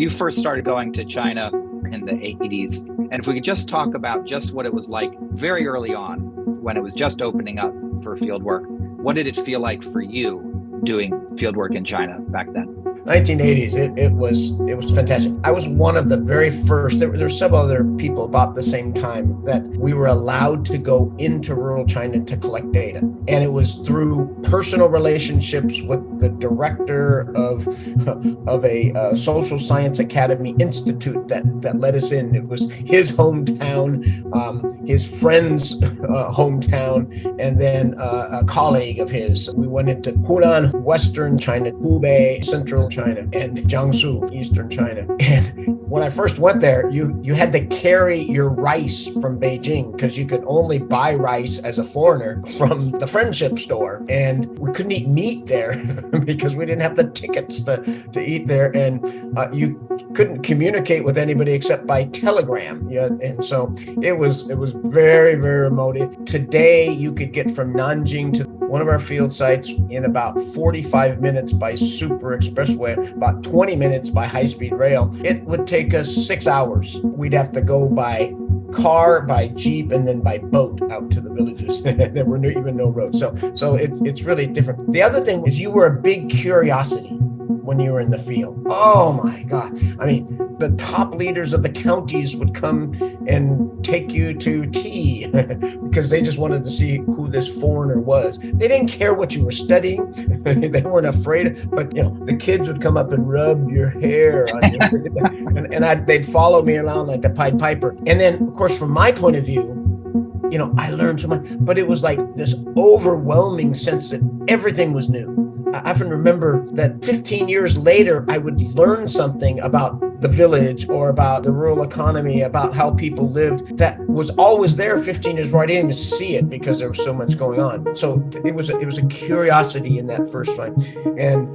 you first started going to China in the 80s, and if we could just talk about just what it was like very early on when it was just opening up for field work, what did it feel like for you doing field work in China back then? 1980s, it was fantastic. I was one of the very first, there were several other people about the same time that we were allowed to go into rural China to collect data. And it was through personal relationships with the director of a social science academy institute that let us in. It was his hometown, his friend's hometown, and then a colleague of his. We went into Hunan, Western China, Hubei, Central China, and Jiangsu, Eastern China. And when I first went there, you had to carry your rice from Beijing because you could only buy rice as a foreigner from the friendship store. And we couldn't eat meat there because we didn't have the tickets to eat there. And you couldn't communicate with anybody except by telegram. Yeah, and so it was very, very remote. Today, you could get from Nanjing to one of our field sites in about 45 minutes by super expressway, about 20 minutes by high-speed rail. It would take us 6 hours. We'd have to go by car, by jeep, and then by boat out to the villages. There were even no roads. So it's really different. The other thing is you were a big curiosity when you were in the field. Oh my God. I mean, the top leaders of the counties would come and take you to tea because they just wanted to see who this foreigner was. They didn't care what you were studying. They weren't afraid, but the kids would come up and rub your hair on you. and they'd follow me around like the Pied Piper. And then, of course, from my point of view, I learned so much, but it was like this overwhelming sense that everything was new. I often remember that 15 years later, I would learn something about the village or about the rural economy, about how people lived that was always there 15 years before. I didn't even see it because there was so much going on. So it was a curiosity in that first time. And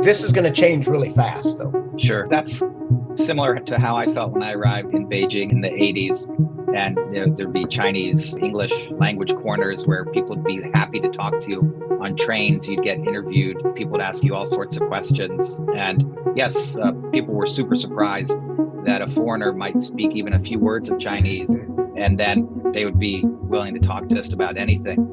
this is going to change really fast, though. Sure. That's similar to how I felt when I arrived in Beijing in the 80s. And there'd be Chinese English language corners where people would be happy to talk to you on trains. You'd get interviewed. People would ask you all sorts of questions. And yes, people were super surprised that a foreigner might speak even a few words of Chinese, and then they would be willing to talk just about anything.